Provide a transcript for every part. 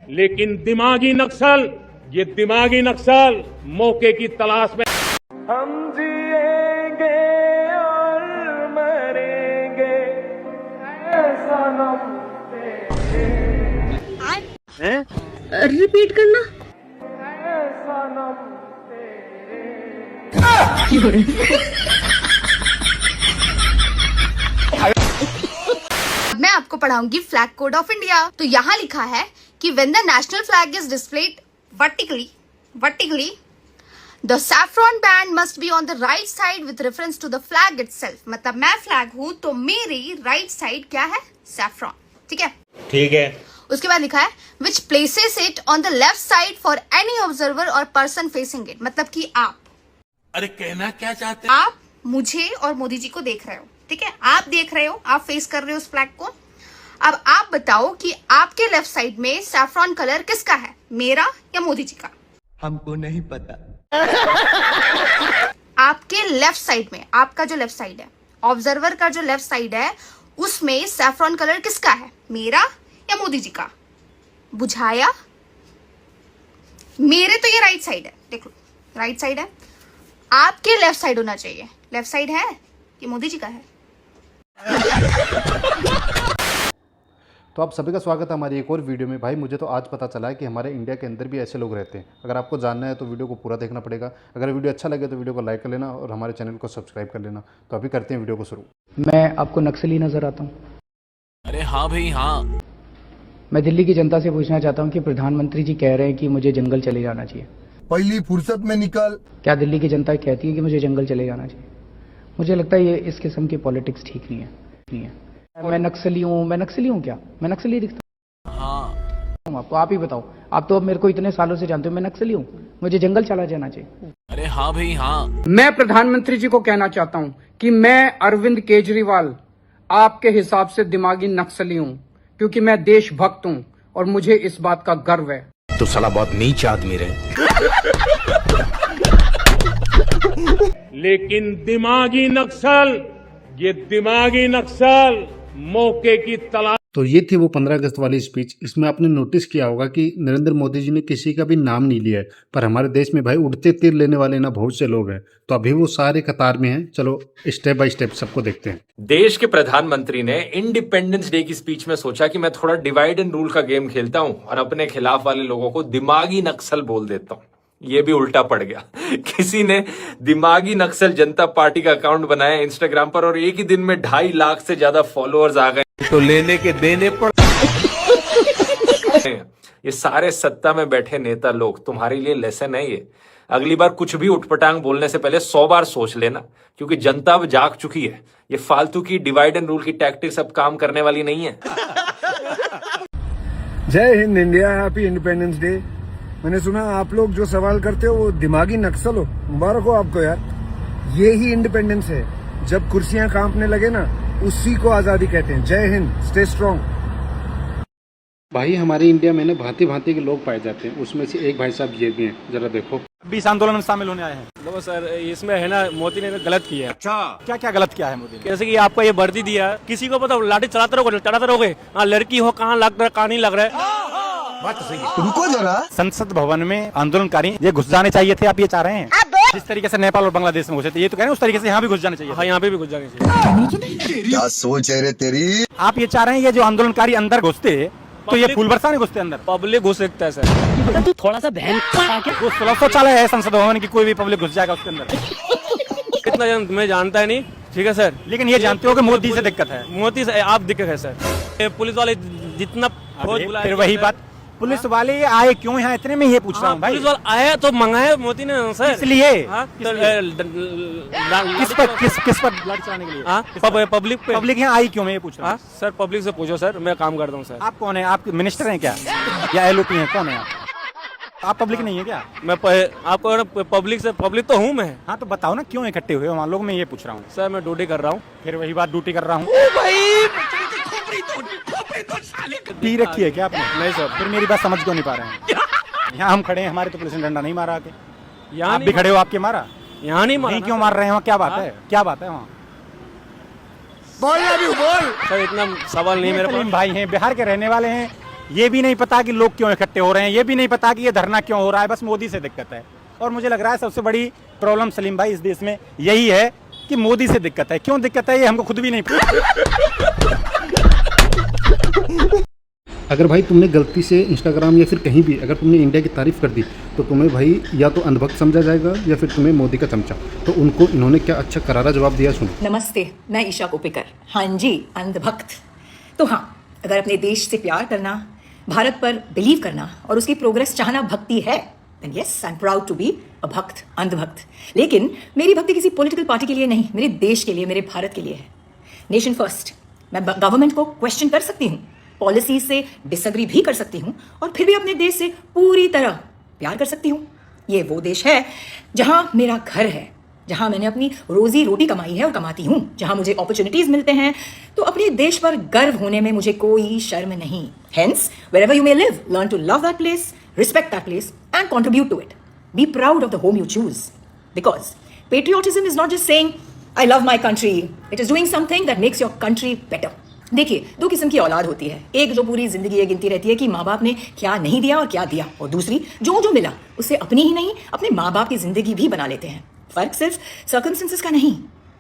लेकिन दिमागी नक्सल, ये दिमागी नक्सल मौके की तलाश में हम जिएंगे और मरेंगे ऐसा सनम रिपीट करना। ऐसा सनम मैं आपको पढ़ाऊंगी फ्लैग कोड ऑफ इंडिया। तो यहाँ लिखा है कि when the national flag is displayed vertically the saffron band must be on the right side with reference to the flag itself. मतलब मैं फ्लैग हूं तो मेरी राइट साइड क्या है? सैफ्रॉन। ठीक है, ठीक है। उसके बाद लिखा है which places it on the left side for any observer और पर्सन फेसिंग इट। मतलब कि आप, अरे कहना क्या चाहते हैं? आप मुझे और मोदी जी को देख रहे हो। ठीक है, आप देख रहे हो, आप फेस कर रहे हो उस फ्लैग को। अब आप बताओ कि आपके लेफ्ट साइड में सैफ्रॉन कलर किसका है, मेरा या मोदी जी का? हमको नहीं पता। आपके लेफ्ट साइड में, आपका जो लेफ्ट साइड है, ऑब्जर्वर का जो लेफ्ट साइड है, उसमें सैफ्रॉन कलर किसका है, मेरा या मोदी जी का? बुझाया? मेरे तो ये राइट साइड है, देख लो राइट साइड है। आपके लेफ्ट साइड होना चाहिए। लेफ्ट साइड है कि मोदी जी का है? तो आप सभी का स्वागत है हमारी एक और वीडियो में। भाई मुझे तो आज पता चला है कि हमारे इंडिया के अंदर भी ऐसे लोग रहते हैं। अगर आपको जानना है तो वीडियो को पूरा देखना पड़ेगा। अगर वीडियो अच्छा लगे तो वीडियो को लाइक कर लेना और हमारे चैनल को सब्सक्राइब कर लेना। तो अभी करते हैं वीडियो को शुरू। मैं आपको नक्सली नजर आता हूँ? अरे हाँ भाई हाँ। मैं दिल्ली की जनता से पूछना चाहता हूँ कि प्रधानमंत्री जी कह रहे हैं कि मुझे जंगल चले जाना चाहिए। पहली फुर्सत में निकल। क्या दिल्ली की जनता कहती है कि मुझे जंगल चले जाना चाहिए? मुझे लगता है ये इस किस्म की पॉलिटिक्स ठीक नहीं है। मैं नक्सली हूँ क्या? मैं नक्सली दिखता हूँ आपको? आप ही बताओ। आप तो अब मेरे को इतने सालों से जानते हो, मैं नक्सली हूँ, मुझे जंगल चला जाना चाहिए। अरे हाँ भाई हाँ। मैं प्रधानमंत्री जी को कहना चाहता हूँ कि मैं अरविंद केजरीवाल आपके हिसाब से दिमागी नक्सली हूँ, क्योंकि मैं देशभक्त हूँ और मुझे इस बात का गर्व है। तो साला बहुत नीच आदमी रहे। लेकिन दिमागी नक्सल, ये दिमागी नक्सल मौके की तलाश। तो ये थी वो 15 अगस्त वाली स्पीच। इसमें आपने नोटिस किया होगा कि नरेंद्र मोदी जी ने किसी का भी नाम नहीं लिया है, पर हमारे देश में भाई उड़ते तीर लेने वाले ना बहुत से लोग हैं। तो अभी वो सारे कतार में हैं। चलो स्टेप बाय स्टेप सबको देखते हैं। देश के प्रधानमंत्री ने इंडिपेंडेंस डे की स्पीच में सोचा कि मैं थोड़ा डिवाइड एंड रूल का गेम खेलता हूं और अपने खिलाफ वाले लोगों को दिमागी नक्सल बोल देता हूं। ये भी उल्टा पड़ गया। किसी ने दिमागी नक्सल जनता पार्टी का अकाउंट बनाया इंस्टाग्राम पर और एक ही दिन में 2.5 लाख से ज्यादा फॉलोअर्स आ गए। तो लेने के देने पड़। ये सारे सत्ता में बैठे नेता लोग, तुम्हारे लिए लेसन है ये। अगली बार कुछ भी उठपटांग बोलने से पहले 100 बार सोच लेना, क्योंकि जनता अब जाग चुकी है। ये फालतू की डिवाइड एंड रूल की टैक्टिक्स अब काम करने वाली नहीं है। जय Hind India, happy independence day. मैंने सुना आप लोग जो सवाल करते हो वो दिमागी नक्सल हो। मुबारक हो आपको यार। ये ही इंडिपेंडेंस है। जब कुर्सियां कांपने लगे ना, उसी को आजादी कहते हैं। जय हिंद, स्टे स्ट्रॉन्ग। भाई हमारे इंडिया में ना भांति भांति के लोग पाए जाते हैं। उसमें से एक भाई साहब ये भी हैं, जरा देखो। 20 आंदोलन में शामिल होने आए हैं। देखो सर, इसमें है ना, मोदी ने गलत किया है। अच्छा, क्या क्या गलत किया है मोदी ने? जैसे कि आपको ये वर्दी दिया, किसी को पता लाठी चलाते रहोगे, हाँ लड़की हो, कहाँ लग रहा है कहाँ नहीं लग रहा है। बात तो सही है। रुको जरा। संसद भवन में आंदोलनकारी ये घुस जाने चाहिए थे, आप ये चाह रहे हैं? जिस तरीके से नेपाल और बांग्लादेश में घुसे थे, ये तो कह रहे हैं उस तरीके से यहाँ भी घुस जाने चाहिए। हाँ, यहाँ पे भी घुस जाने चाहिए। क्या सोच है रे तेरी? आप ये चाह रहे हैं ये जो आंदोलनकारी अंदर घुसते तो ये फूल बरसा नहीं घुसते अंदर? पब्लिक घुस सकता है सर। तू थोड़ा सा बहन वो सुलभ तो चला है संसद भवन की, कोई भी पब्लिक घुस जाएगा उसके अंदर। कितना मैं जानता है नहीं, ठीक है सर, लेकिन ये जानते हो कि मोदी से दिक्कत है। मोदी से आप दिक्कत है सर। पुलिस वाले जितना फिर वही बात, पुलिस वाले आए क्यों यहाँ इतने में, ये पूछ रहा हूँ भाई। पुलिस वाले आए तो मंगाए मोदी ने सर, इसलिए किस पर ब्लड चलाने के लिए? पब्लिक यहाँ आई क्यों, मैं ये पूछ रहा हूँ। सर पब्लिक से पूछो सर, मैं काम करता हूँ सर। आप कौन है? आप मिनिस्टर हैं क्या या एलओपी हैं? कौन है आप पब्लिक नहीं है क्या? मैं आपको पब्लिक से, पब्लिक तो हूँ मैं। हाँ तो बताओ ना क्यों इकट्ठे हुए हो वहाँ लोग, मैं ये पूछ रहा हूँ। सर मैं ड्यूटी कर रहा हूँ। फिर वही बात, ड्यूटी कर रहा हूँ। पी रखी है क्या आपने? नहीं सर। फिर मेरी बात समझ क्यों नहीं पा रहे हैं? यहाँ हम खड़े हैं, हमारे तो पुलिस ने डंडा नहीं मारा आके। यहाँ आप भी खड़े हो, आपके मारा? यहाँ नहीं मारा। क्यों मार रहे हैं वहाँ? क्या बात है, क्या बात है वहाँ? बोल सर, इतना सवाल नहीं मेरे पास। भाई हैं, बिहार के रहने वाले हैं, ये भी नहीं पता कि लोग क्यों इकट्ठे हो रहे हैं, ये भी नहीं पता कि ये धरना क्यों हो रहा है। बस मोदी से दिक्कत है। और मुझे लग रहा है सबसे बड़ी प्रॉब्लम सलीम भाई इस देश में यही है कि मोदी से दिक्कत है। क्यों दिक्कत है ये हमको खुद भी नहीं पता। अगर भाई तुमने गलती से इंस्टाग्राम या फिर कहीं भी अगर तुमने इंडिया की तारीफ़ कर दी तो तुम्हें भाई या तो अंधभक्त समझा जाएगा या फिर तुम्हें मोदी का चमचा। तो उनको इन्होंने क्या अच्छा करारा जवाब दिया, सुनो। नमस्ते, मैं ईशा कोपेकर। हाँ जी, अंधभक्त। तो हाँ, अगर अपने देश से प्यार करना, भारत पर बिलीव करना और उसकी प्रोग्रेस चाहना भक्ति है, then yes, I'm proud to be a भक्त, अंधभक्त। लेकिन मेरी भक्ति किसी पॉलिटिकल पार्टी के लिए नहीं, मेरे देश के लिए, मेरे भारत के लिए है। Nation first. मैं गवर्नमेंट को क्वेश्चन कर सकती हूँ, पॉलिसी से डिसएग्री भी कर सकती हूँ और फिर भी अपने देश से पूरी तरह प्यार कर सकती हूँ। ये वो देश है जहां मेरा घर है, जहां मैंने अपनी रोजी रोटी कमाई है और कमाती हूँ, जहां मुझे अपॉर्चुनिटीज मिलते हैं। तो अपने देश पर गर्व होने में मुझे कोई शर्म नहीं। Hence, wherever you may live, learn to love that place, respect that place and contribute to it. Be proud of the home you choose. Because patriotism is not just saying I love my country. It is doing something that makes your country better. देखिए, दो किस्म की औलाद होती है। एक जो पूरी जिंदगी ये गिनती रहती है कि माँ बाप ने क्या नहीं दिया और क्या दिया, और दूसरी जो जो मिला उससे अपनी ही नहीं अपने माँ बाप की जिंदगी भी बना लेते हैं। फर्क सिर्फ सर्कमस्टेंसेस का नहीं,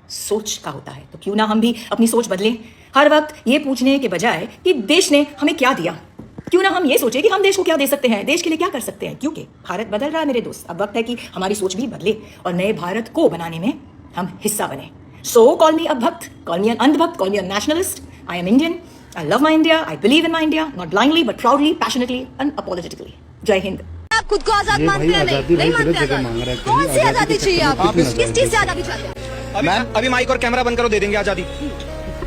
सोच का होता है। तो क्यों ना हम भी अपनी सोच बदलें, हर वक्त ये पूछने के बजाय कि देश ने हमें क्या दिया, क्यों ना हम ये सोचें कि हम देश को क्या दे सकते हैं, देश के लिए क्या कर सकते हैं। क्योंकि भारत बदल रहा है मेरे दोस्त। अब वक्त है कि हमारी सोच भी बदले और नए भारत को बनाने में हम हिस्सा बने। So call me a भक्त, call me an अंधभक्त, call me a nationalist. I am Indian. I love my India. I believe in my India, not blindly but proudly, passionately and apologetically. जय हिंद। आप खुद को आजाद मानते हैं? नहीं मानते आजाद। कौन सी आजादी चाहिए आपको? किस चीज से आजादी चाहते हैं? अभी माइक और कैमरा बंद करो, दे देंगे आजादी।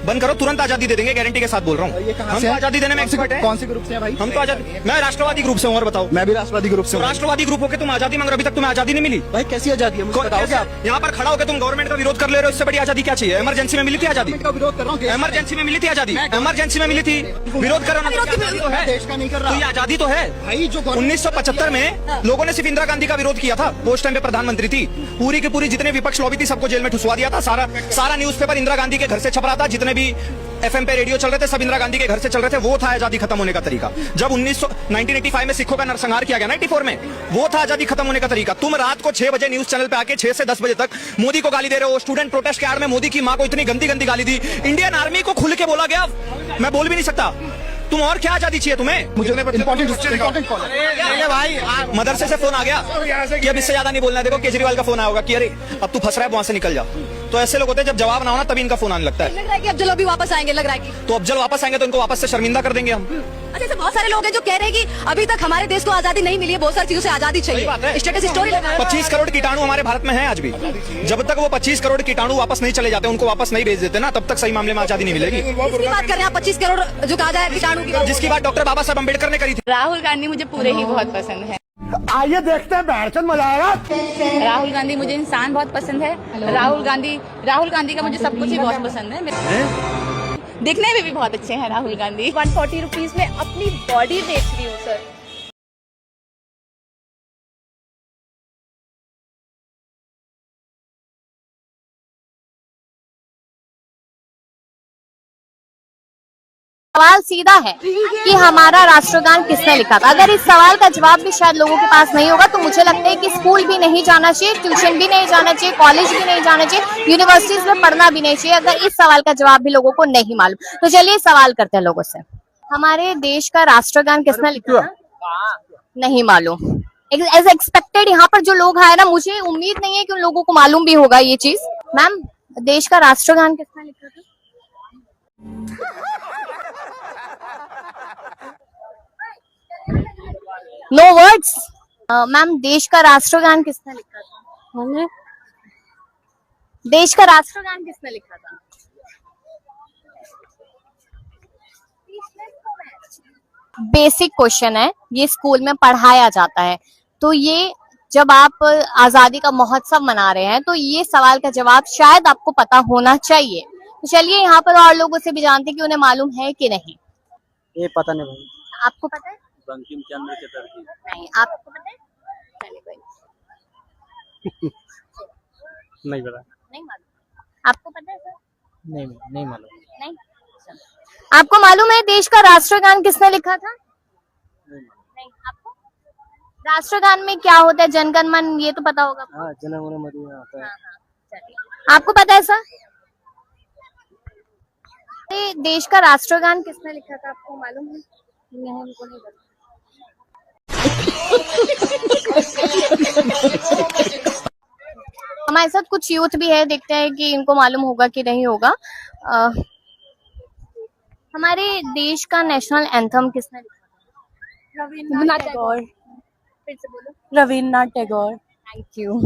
बंद करो, तुरंत आजादी दे देंगे, गारंटी के साथ बोल रहा हूँ। हम तो आजादी देने में एक्सपर्ट हैं। कौन से ग्रुप से हैं भाई? हम तो आजादी, मैं राष्ट्रवादी ग्रुप से हूँ। और बताओ। मैं भी राष्ट्रवादी ग्रुप से हूँ। राष्ट्रवादी ग्रुप होकर तुम आजादी मांग रहे हो, अभी तक तुम्हें आजादी नहीं मिली भाई। कैसी आजादी है मुझे बताओगे आप? यहाँ पर खड़ा होकर तुम गवर्नमेंट का विरोध कर ले रहे हो, इससे बड़ी आजादी क्या चाहिए? इमरजेंसी में मिली थी आजादी, विरोध कर रहा हूँ। इमरजेंसी में मिली थी आजादी, इमरजेंसी में मिली थी, विरोध कर रहा हूँ। देश का नहीं कर रहा, आजादी तो है भाई। जो 1975 में लोगों ने सिर्फ इंदिरा गांधी का विरोध किया था, वो उस टाइम पे प्रधानमंत्री थी। पूरी की पूरी जितने विपक्ष लॉबी थी सबको जेल में ठुसवा दिया था। सारा न्यूज़पेपर इंदिरा गांधी के घर से छप रहा था, जितने भी एफएम पे रेडियो चल रहे थे सब इंदिरा गांधी के घर से चल रहे थे। वो था आजादी खत्म होने का तरीका। जब 1985 में सिखों का नरसंहार किया गया ना 84 में, वो था आजादी खत्म होने का तरीका। तुम रात को 6 बजे न्यूज चैनल पे आके 6 से 10 बजे तक मोदी को गाली दे रहे हो। स्टूडेंट प्रोटेस्ट के आड़ में मोदी की मां को इतनी गंदी गंदी गाली दी, इंडियन आर्मी को खुल के बोला गया, मैं बोल भी नहीं सकता। तुम और क्या आजादी चाहिए तुम्हें? मुझे इंपॉर्टेंट कॉल है भाई, मदरसे से फोन आ गया कि अब इससे ज्यादा नहीं बोलना है। देखो केजरीवाल का फोन आया होगा कि अरे अब तू फंस रहा है, वहां से निकल जा। तो ऐसे लोग होते हैं जब जवाब ना हो ना तभी इनका फोन आने लगता है। लग रहा है कि अब जलो भी वापस आएंगे, लग रहा है कि तो अब जब वापस आएंगे तो इनको वापस से शर्मिंदा कर देंगे हम। अच्छा, ऐसे बहुत सारे लोग हैं जो कह रहे हैं कि अभी तक हमारे देश को आजादी नहीं मिली है, बहुत सारी चीजों से आजादी चाहिए। स्टेटस स्टोरी 25 करोड़ कीटाणु हमारे भारत में है आज भी। जब तक वो 25 करोड़ कीटाणु वापस नहीं चले जाते, उनको वापस नहीं भेज देते ना, तब तक सही मामले में आजादी नहीं मिलेगी। किसकी बात कर रहे हैं? 25 करोड़ जो कहा जाए कीटाणु की, जिसकी बात डॉक्टर बाबा साहब अम्बेडकर ने करी थी। राहुल गांधी मुझे पूरे ही बहुत पसंद है। आइए देखते हैं, बैठचंद मजा आएगा। राहुल गांधी मुझे इंसान बहुत पसंद है। राहुल गांधी का मुझे सब कुछ ही बहुत पसंद है। दिखने में भी बहुत अच्छे हैं राहुल गांधी। 140 रुपीज में अपनी बॉडी बेच रही हूँ सर। सवाल सीधा है कि हमारा राष्ट्रगान किसने लिखा था। अगर इस सवाल का जवाब भी शायद लोगों के पास नहीं होगा तो मुझे लगता है कि स्कूल भी नहीं जाना चाहिए, ट्यूशन भी नहीं जाना चाहिए, कॉलेज भी नहीं जाना चाहिए, यूनिवर्सिटीज में पढ़ना भी नहीं चाहिए अगर इस सवाल का जवाब भी लोगों को नहीं मालूम। तो चलिए सवाल करते हैं लोगों से, हमारे देश का राष्ट्रगान किसने लिखा था? नहीं मालूम। एज एक्सपेक्टेड यहाँ पर जो लोग आए ना, मुझे उम्मीद नहीं है कि उन लोगों को मालूम भी होगा ये चीज। मैम, देश का राष्ट्रगान किसने लिखा था? No words. मैम, देश का राष्ट्रगान किसने लिखा था? देश का राष्ट्रगान किसने लिखा था? बेसिक क्वेश्चन है, ये स्कूल में पढ़ाया जाता है। तो ये जब आप आजादी का महोत्सव मना रहे हैं तो ये सवाल का जवाब शायद आपको पता होना चाहिए। तो चलिए यहाँ पर और लोगों से भी जानते हैं कि उन्हें मालूम है कि नहीं। ये पता नहीं भाई। आपको पता है? बंकिम चंद्र चटर्जी। नहीं, आपको पता है? नहीं पता। नहीं मालूम। आपको पता है सर? नहीं मालूम। नहीं। आपको मालूम है देश का राष्ट्रगान किसने लिखा था? नहीं, आपको राष्ट्रगान में क्या होता है? जनगण मन ये तो पता होगा। हाँ, जनगण मन होता है। चलिए, आपको पता है सर? ये देश का राष्ट्रगान किसने लिखा था, आपको मालूम है? नहीं, हमको नहीं पता। हमारे साथ कुछ यूथ भी है, देखते हैं कि इनको मालूम होगा कि नहीं होगा। हमारे देश का नेशनल एंथम किसने लिखा? रविन्द्रनाथ टैगोर। फिर से बोलो। Rabindranath Tagore. Thank you.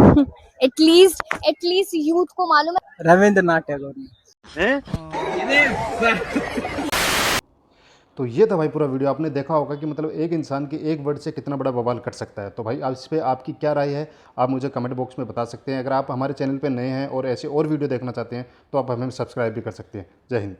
At least youth को मालूम है। रविन्द्रनाथ टैगोर ने। तो ये था भाई पूरा वीडियो। आपने देखा होगा कि मतलब एक इंसान के एक वर्ड से कितना बड़ा बवाल कर सकता है। तो भाई अब इस पर आपकी क्या राय है, आप मुझे कमेंट बॉक्स में बता सकते हैं। अगर आप हमारे चैनल पे नए हैं और ऐसे और वीडियो देखना चाहते हैं तो आप हमें सब्सक्राइब भी कर सकते हैं। जय हिंद।